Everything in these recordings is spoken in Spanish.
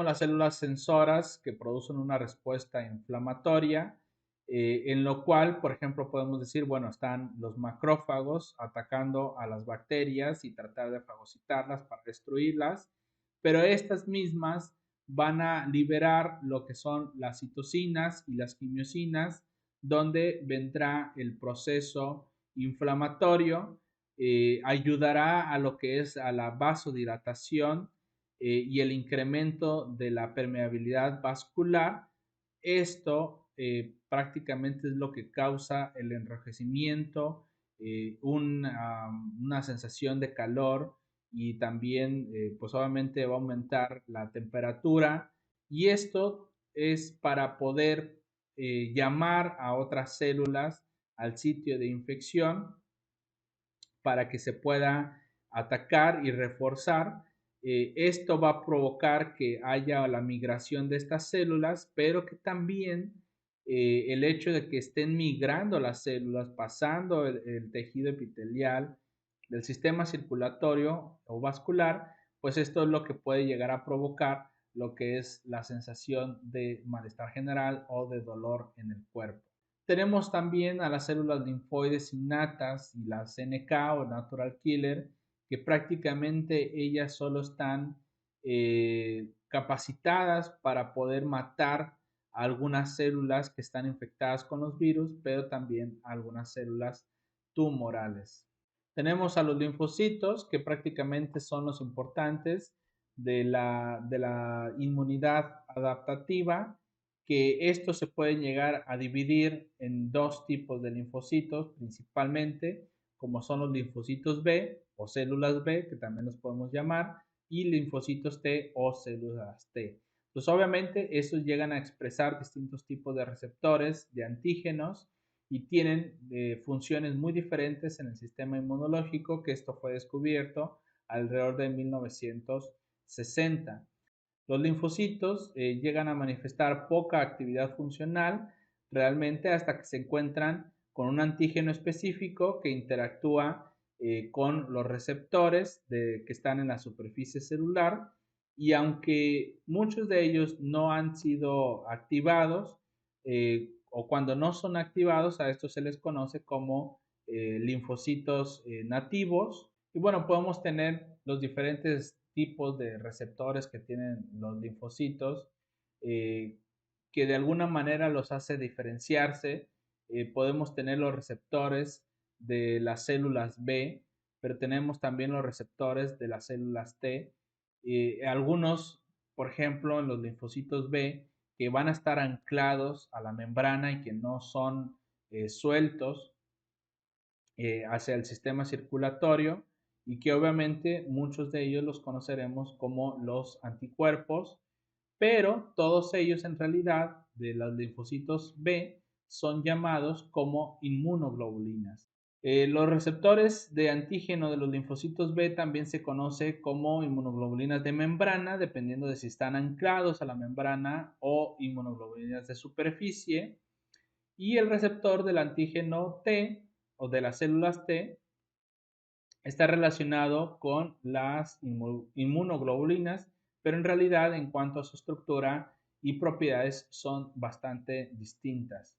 las células sensoras que producen una respuesta inflamatoria, en lo cual, por ejemplo, podemos decir, bueno, están los macrófagos atacando a las bacterias y tratar de fagocitarlas para destruirlas, pero estas mismas van a liberar lo que son las citocinas y las quimiosinas, donde vendrá el proceso inflamatorio, ayudará a lo que es a la vasodilatación y el incremento de la permeabilidad vascular. Esto prácticamente es lo que causa el enrojecimiento, una sensación de calor y también pues obviamente va a aumentar la temperatura, y esto es para poder llamar a otras células al sitio de infección para que se pueda atacar y reforzar. Esto va a provocar que haya la migración de estas células, pero que también el hecho de que estén migrando las células, pasando el tejido epitelial del sistema circulatorio o vascular, pues esto es lo que puede llegar a provocar lo que es la sensación de malestar general o de dolor en el cuerpo. Tenemos también a las células linfoides innatas y las NK o Natural Killer, que prácticamente ellas solo están capacitadas para poder matar a algunas células que están infectadas con los virus, pero también a algunas células tumorales. Tenemos a los linfocitos, que prácticamente son los importantes de la inmunidad adaptativa, que estos se pueden llegar a dividir en dos tipos de linfocitos principalmente, como son los linfocitos B o células B, que también los podemos llamar, y linfocitos T o células T. Pues obviamente estos llegan a expresar distintos tipos de receptores, de antígenos, y tienen funciones muy diferentes en el sistema inmunológico, que esto fue descubierto alrededor de 1960. Los linfocitos llegan a manifestar poca actividad funcional realmente hasta que se encuentran con un antígeno específico que interactúa con los receptores que están en la superficie celular, y aunque muchos de ellos no han sido activados, o cuando no son activados, a estos se les conoce como linfocitos nativos. Y bueno, podemos tener los diferentes tipos de receptores que tienen los linfocitos, eh, que de alguna manera los hace diferenciarse. Podemos tener los receptores de las células B, pero tenemos también los receptores de las células T. Algunos, por ejemplo, en los linfocitos B, que van a estar anclados a la membrana y que no son sueltos hacia el sistema circulatorio, y que obviamente muchos de ellos los conoceremos como los anticuerpos, pero todos ellos en realidad de los linfocitos B son llamados como inmunoglobulinas. Los receptores de antígeno de los linfocitos B también se conoce como inmunoglobulinas de membrana, dependiendo de si están anclados a la membrana o inmunoglobulinas de superficie. Y el receptor del antígeno T o de las células T está relacionado con las inmunoglobulinas, pero en realidad en cuanto a su estructura y propiedades son bastante distintas.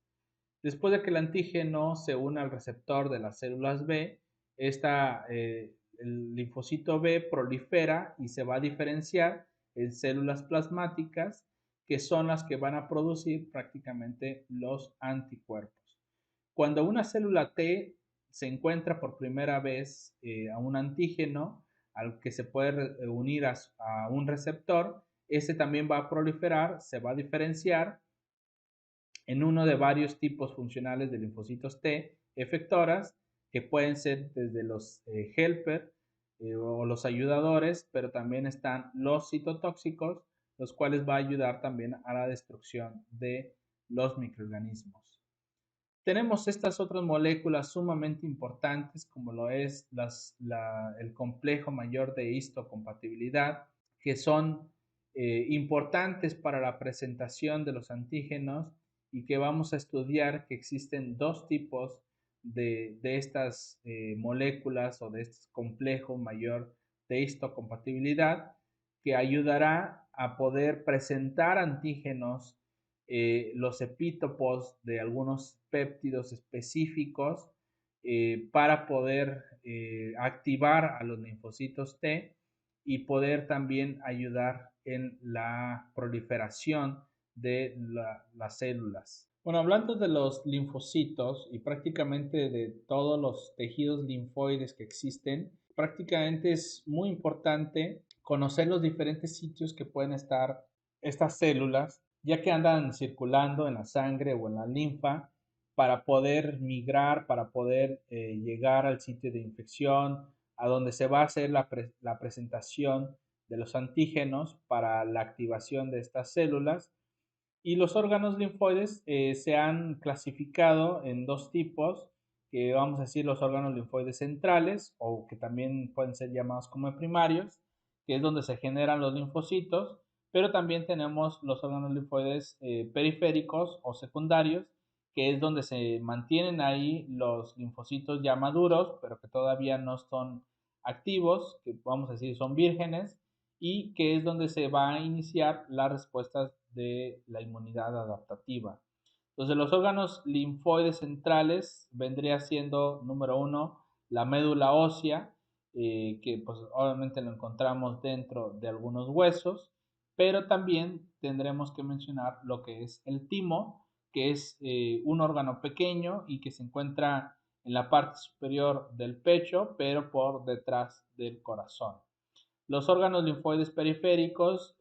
Después de que el antígeno se une al receptor de las células B, el linfocito B prolifera y se va a diferenciar en células plasmáticas, que son las que van a producir prácticamente los anticuerpos. Cuando una célula T se encuentra por primera vez a un antígeno al que se puede unir a un receptor, este también va a proliferar, se va a diferenciar en uno de varios tipos funcionales de linfocitos T efectoras, que pueden ser desde los helper o los ayudadores, pero también están los citotóxicos, los cuales va a ayudar también a la destrucción de los microorganismos. Tenemos estas otras moléculas sumamente importantes, como lo es el complejo mayor de histocompatibilidad, que son importantes para la presentación de los antígenos, y que vamos a estudiar que existen dos tipos de estas moléculas o de este complejo mayor de histocompatibilidad, que ayudará a poder presentar antígenos, los epítopos de algunos péptidos específicos para poder activar a los linfocitos T y poder también ayudar en la proliferación de las células. Bueno, hablando de los linfocitos y prácticamente de todos los tejidos linfoides que existen, prácticamente es muy importante conocer los diferentes sitios que pueden estar estas células, ya que andan circulando en la sangre o en la linfa para poder migrar, para poder llegar al sitio de infección, a donde se va a hacer la presentación de los antígenos para la activación de estas células. Y los órganos linfoides se han clasificado en dos tipos, que vamos a decir los órganos linfoides centrales, o que también pueden ser llamados como primarios, que es donde se generan los linfocitos, pero también tenemos los órganos linfoides periféricos o secundarios, que es donde se mantienen ahí los linfocitos ya maduros, pero que todavía no son activos, que vamos a decir son vírgenes, y que es donde se va a iniciar las respuestas de la inmunidad adaptativa. Entonces, los órganos linfoides centrales vendría siendo, número uno, la médula ósea, que pues obviamente lo encontramos dentro de algunos huesos, pero también tendremos que mencionar lo que es el timo, que es un órgano pequeño y que se encuentra en la parte superior del pecho, pero por detrás del corazón. Los órganos linfoides periféricos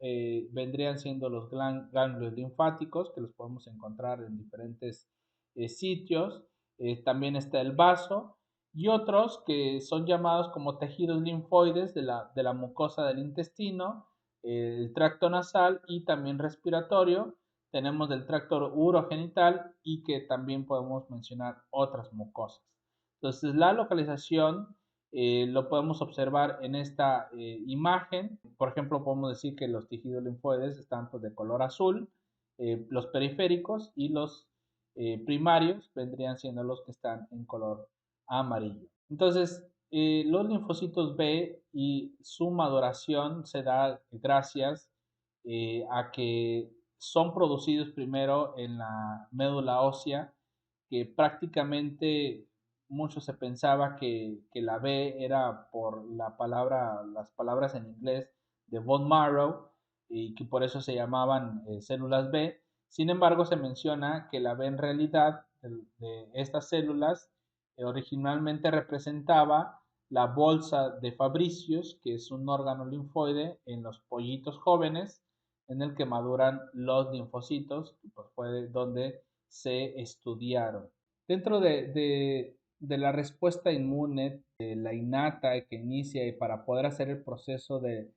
vendrían siendo los ganglios linfáticos, que los podemos encontrar en diferentes sitios. También está el vaso y otros que son llamados como tejidos linfoides de la mucosa del intestino, el tracto nasal y también respiratorio. Tenemos del tracto urogenital y que también podemos mencionar otras mucosas. Entonces, la localización lo podemos observar en esta imagen. Por ejemplo, podemos decir que los tejidos linfoides están pues, de color azul, los periféricos y los primarios vendrían siendo los que están en color amarillo. Entonces, los linfocitos B y su maduración se da gracias a que son producidos primero en la médula ósea, que prácticamente mucho se pensaba que la B era por las palabras en inglés de bone marrow y que por eso se llamaban células B. Sin embargo, se menciona que la B en realidad de estas células originalmente representaba la bolsa de Fabricius, que es un órgano linfoide en los pollitos jóvenes en el que maduran los linfocitos, pues fue donde se estudiaron. Dentro de la respuesta inmune, la innata que inicia y para poder hacer el proceso de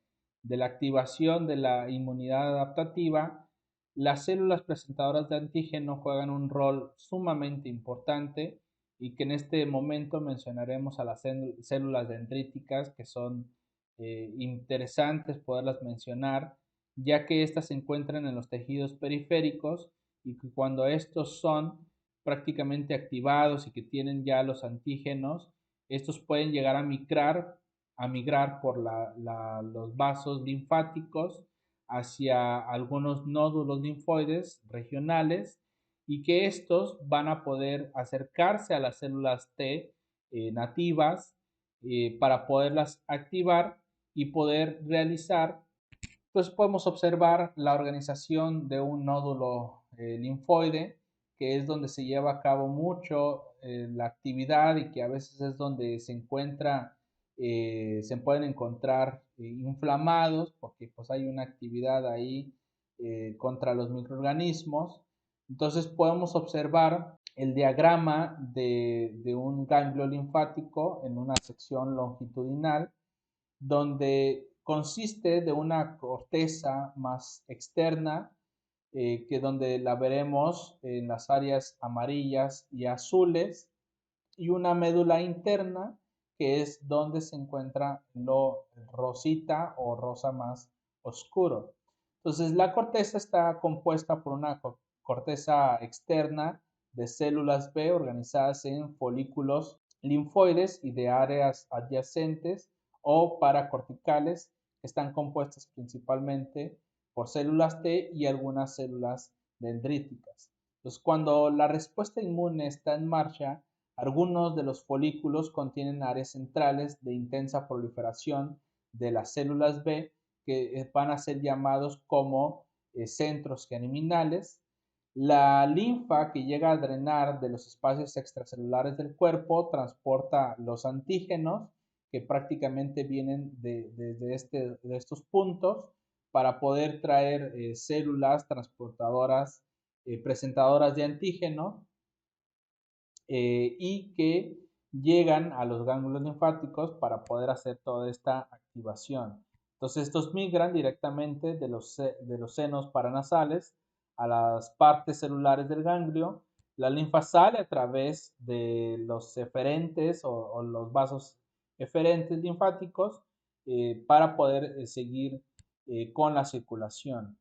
la activación de la inmunidad adaptativa, las células presentadoras de antígeno juegan un rol sumamente importante y que en este momento mencionaremos a las células dendríticas que son interesantes poderlas mencionar, ya que éstas se encuentran en los tejidos periféricos y que cuando estos son prácticamente activados y que tienen ya los antígenos, estos pueden llegar a migrar por los vasos linfáticos hacia algunos nódulos linfoides regionales y que estos van a poder acercarse a las células T nativas para poderlas activar y poder realizar. Entonces podemos observar la organización de un nódulo linfoide, que es donde se lleva a cabo mucho la actividad y que a veces es donde se pueden encontrar inflamados, porque pues hay una actividad ahí contra los microorganismos. Entonces podemos observar el diagrama de un ganglio linfático en una sección longitudinal donde consiste de una corteza más externa, que donde la veremos en las áreas amarillas y azules, y una médula interna, que es donde se encuentra lo rosita o rosa más oscuro. Entonces, la corteza está compuesta por una corteza externa de células B organizadas en folículos linfoides y de áreas adyacentes o paracorticales que están compuestas principalmente por células T y algunas células dendríticas. Entonces, cuando la respuesta inmune está en marcha, algunos de los folículos contienen áreas centrales de intensa proliferación de las células B que van a ser llamados como centros germinales. La linfa que llega a drenar de los espacios extracelulares del cuerpo transporta los antígenos que prácticamente vienen de estos puntos para poder traer células transportadoras, presentadoras de antígeno y que llegan a los ganglios linfáticos para poder hacer toda esta activación. Entonces estos migran directamente de los senos paranasales a las partes celulares del ganglio. La linfa sale a través de los eferentes o los vasos eferentes linfáticos para poder seguir con la circulación.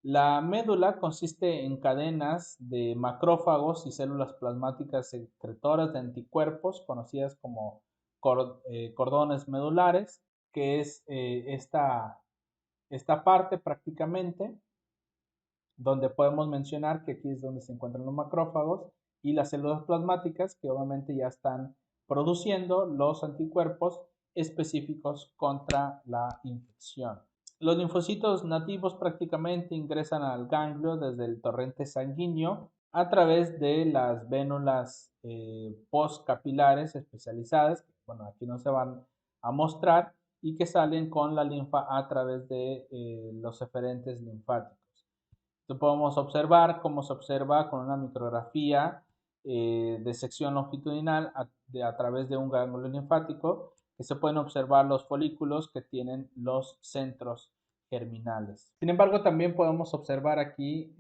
La médula consiste en cadenas de macrófagos y células plasmáticas secretoras de anticuerpos, conocidas como cordones medulares, que es esta parte prácticamente, donde podemos mencionar que aquí es donde se encuentran los macrófagos y las células plasmáticas, que obviamente ya están produciendo los anticuerpos específicos contra la infección. Los linfocitos nativos prácticamente ingresan al ganglio desde el torrente sanguíneo a través de las vénulas postcapilares especializadas, que, bueno, aquí no se van a mostrar, y que salen con la linfa a través de los eferentes linfáticos. Entonces podemos observar cómo se observa con una micrografía de sección longitudinal a través de un ganglio linfático, que se pueden observar los folículos que tienen los centros germinales. Sin embargo, también podemos observar aquí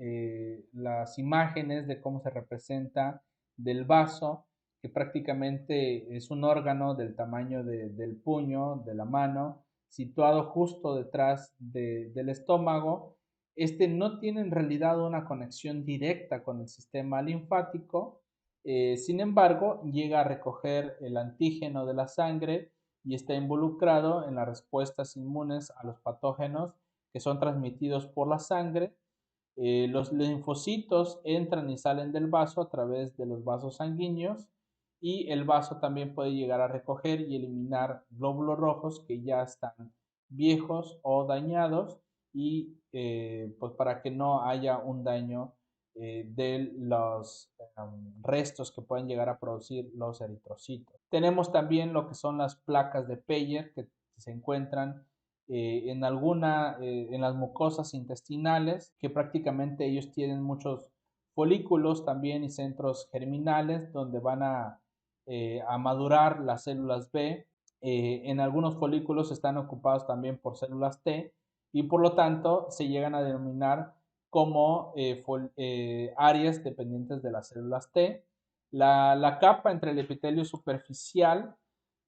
las imágenes de cómo se representa del vaso, que prácticamente es un órgano del tamaño del puño, de la mano, situado justo detrás del estómago. Este no tiene en realidad una conexión directa con el sistema linfático, sin embargo, llega a recoger el antígeno de la sangre y está involucrado en las respuestas inmunes a los patógenos que son transmitidos por la sangre. Los linfocitos entran y salen del vaso a través de los vasos sanguíneos y el vaso también puede llegar a recoger y eliminar glóbulos rojos que ya están viejos o dañados y pues para que no haya un daño de los restos que pueden llegar a producir los eritrocitos. Tenemos también lo que son las placas de Peyer que se encuentran en las mucosas intestinales, que prácticamente ellos tienen muchos folículos también y centros germinales donde van a madurar las células B. En algunos folículos están ocupados también por células T y por lo tanto se llegan a denominar como áreas dependientes de las células T. La capa entre el epitelio superficial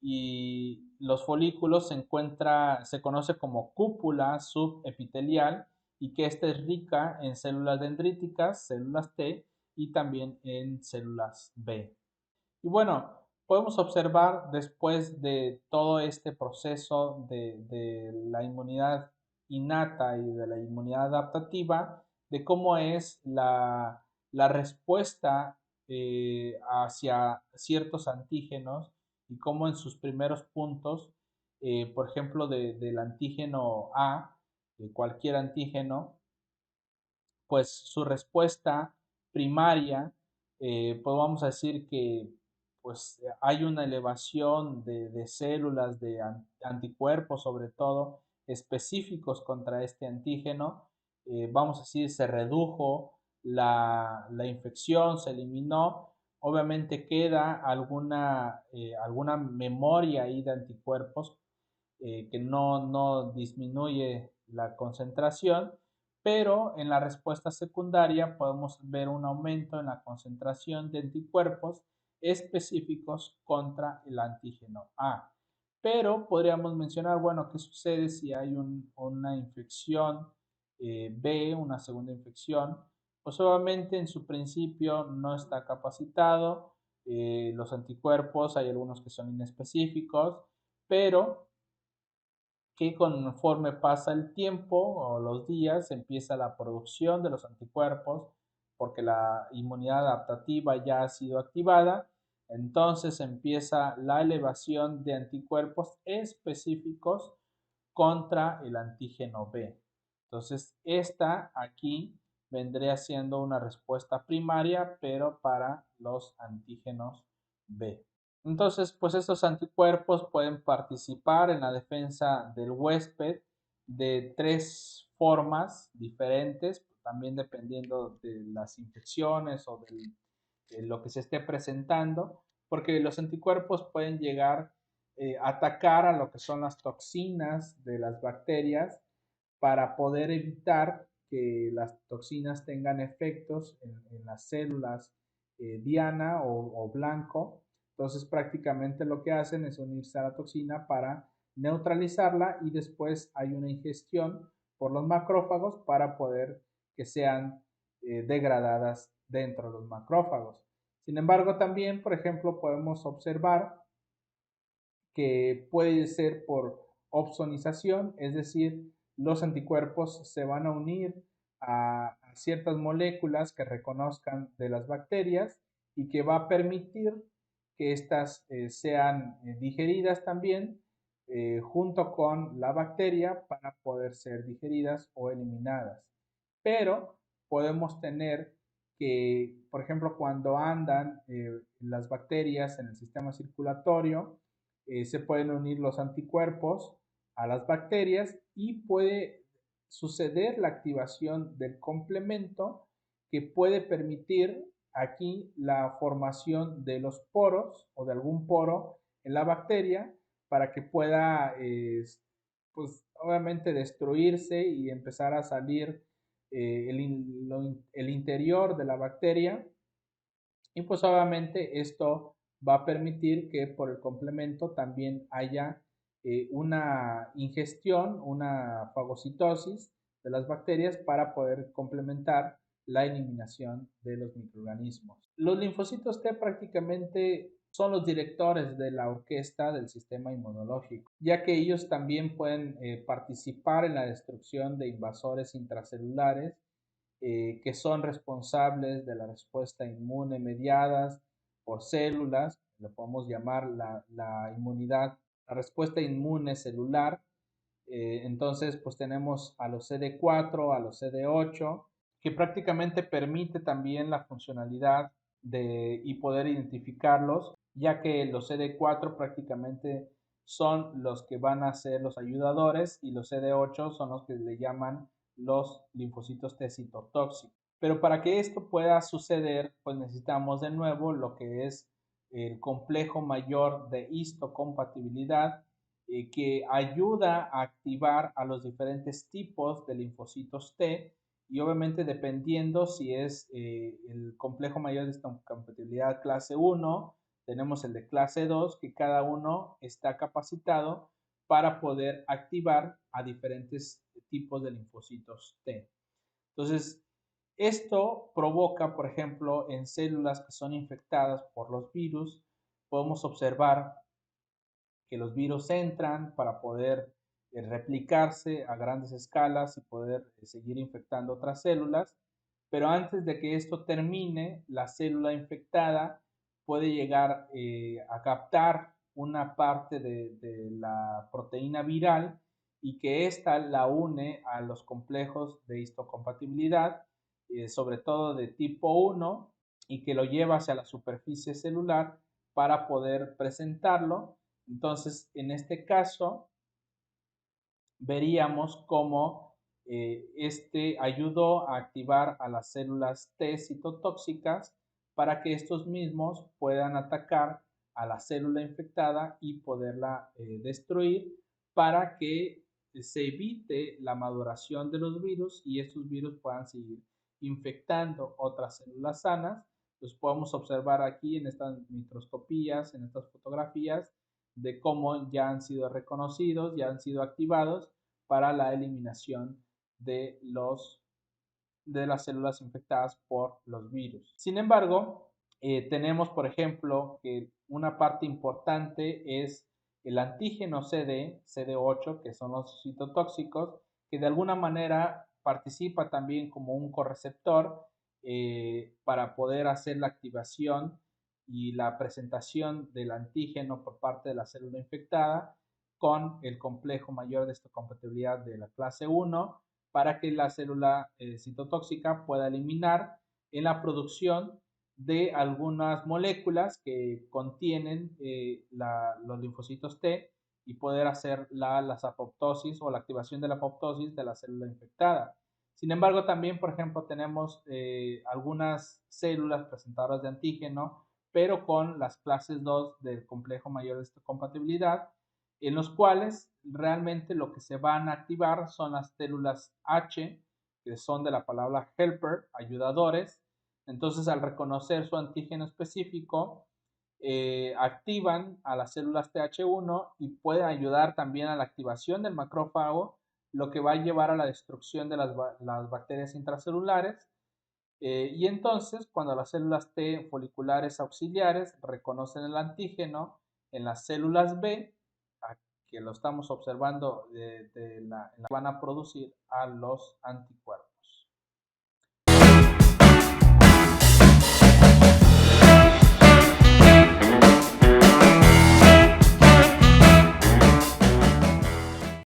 y los folículos se conoce como cúpula subepitelial y que esta es rica en células dendríticas, células T y también en células B. Y bueno, podemos observar después de todo este proceso de la inmunidad innata y de la inmunidad adaptativa, de cómo es la respuesta hacia ciertos antígenos y cómo en sus primeros puntos, por ejemplo, del antígeno A, de cualquier antígeno, pues su respuesta primaria, pues vamos a decir que pues hay una elevación de células, de anticuerpos sobre todo, específicos contra este antígeno. Vamos a decir, se redujo la infección, se eliminó. Obviamente queda alguna memoria ahí de anticuerpos que no disminuye la concentración, pero en la respuesta secundaria podemos ver un aumento en la concentración de anticuerpos específicos contra el antígeno A. Pero podríamos mencionar, bueno, ¿qué sucede si hay una infección B, una segunda infección? Pues obviamente en su principio no está capacitado, los anticuerpos hay algunos que son inespecíficos, pero que conforme pasa el tiempo o los días empieza la producción de los anticuerpos porque la inmunidad adaptativa ya ha sido activada, entonces empieza la elevación de anticuerpos específicos contra el antígeno B. Entonces, esta aquí vendría siendo una respuesta primaria, pero para los antígenos B. Entonces, pues estos anticuerpos pueden participar en la defensa del huésped de tres formas diferentes, también dependiendo de las infecciones o de lo que se esté presentando, porque los anticuerpos pueden llegar a atacar a lo que son las toxinas de las bacterias para poder evitar que las toxinas tengan efectos en las células diana o blanco. Entonces prácticamente lo que hacen es unirse a la toxina para neutralizarla y después hay una ingestión por los macrófagos para poder que sean degradadas dentro de los macrófagos. Sin embargo, también, por ejemplo, podemos observar que puede ser por opsonización, es decir, los anticuerpos se van a unir a ciertas moléculas que reconozcan de las bacterias y que va a permitir que éstas sean digeridas también junto con la bacteria para poder ser digeridas o eliminadas. Pero podemos tener que, por ejemplo, cuando andan las bacterias en el sistema circulatorio, se pueden unir los anticuerpos a las bacterias y puede suceder la activación del complemento que puede permitir aquí la formación de los poros o de algún poro en la bacteria para que pueda, pues obviamente destruirse y empezar a salir el interior de la bacteria y pues obviamente esto va a permitir que por el complemento también haya una ingestión, una fagocitosis de las bacterias para poder complementar la eliminación de los microorganismos. Los linfocitos T prácticamente son los directores de la orquesta del sistema inmunológico, ya que ellos también pueden participar en la destrucción de invasores intracelulares que son responsables de la respuesta inmune mediadas por células, lo podemos llamar la inmunidad, la respuesta inmune celular. Entonces, pues tenemos a los CD4, a los CD8, que prácticamente permite también la funcionalidad y poder identificarlos, ya que los CD4 prácticamente son los que van a ser los ayudadores y los CD8 son los que le llaman los linfocitos T citotóxicos. Pero para que esto pueda suceder, pues necesitamos de nuevo lo que es el complejo mayor de histocompatibilidad que ayuda a activar a los diferentes tipos de linfocitos T y obviamente dependiendo si es el complejo mayor de histocompatibilidad clase 1, tenemos el de clase 2, que cada uno está capacitado para poder activar a diferentes tipos de linfocitos T. Entonces, esto provoca, por ejemplo, en células que son infectadas por los virus, podemos observar que los virus entran para poder replicarse a grandes escalas y poder seguir infectando otras células, pero antes de que esto termine, la célula infectada puede llegar a captar una parte de la proteína viral y que ésta la une a los complejos de histocompatibilidad, sobre todo de tipo 1, y que lo lleva hacia la superficie celular para poder presentarlo. Entonces, en este caso, veríamos cómo este ayudó a activar a las células T citotóxicas para que estos mismos puedan atacar a la célula infectada y poderla destruir para que se evite la maduración de los virus y estos virus puedan seguir infectando otras células sanas. Los podemos observar aquí en estas microscopías, en estas fotografías, de cómo ya han sido reconocidos, ya han sido activados para la eliminación de las células infectadas por los virus. Sin embargo, tenemos, por ejemplo, que una parte importante es el antígeno CD8, que son los citotóxicos, que de alguna manera participa también como un correceptor para poder hacer la activación y la presentación del antígeno por parte de la célula infectada con el complejo mayor de histocompatibilidad de la clase 1 para que la célula citotóxica pueda eliminar en la producción de algunas moléculas que contienen los linfocitos T y poder hacer las apoptosis o la activación de la apoptosis de la célula infectada. Sin embargo, también, por ejemplo, tenemos algunas células presentadoras de antígeno, pero con las clases 2 del complejo mayor de histocompatibilidad, en los cuales realmente lo que se van a activar son las células H, que son de la palabra helper, ayudadores. Entonces, al reconocer su antígeno específico, activan a las células TH1 y pueden ayudar también a la activación del macrófago, lo que va a llevar a la destrucción de las bacterias intracelulares. Y entonces, cuando las células T foliculares auxiliares reconocen el antígeno en las células B, que lo estamos observando van a producir a los anticuerpos.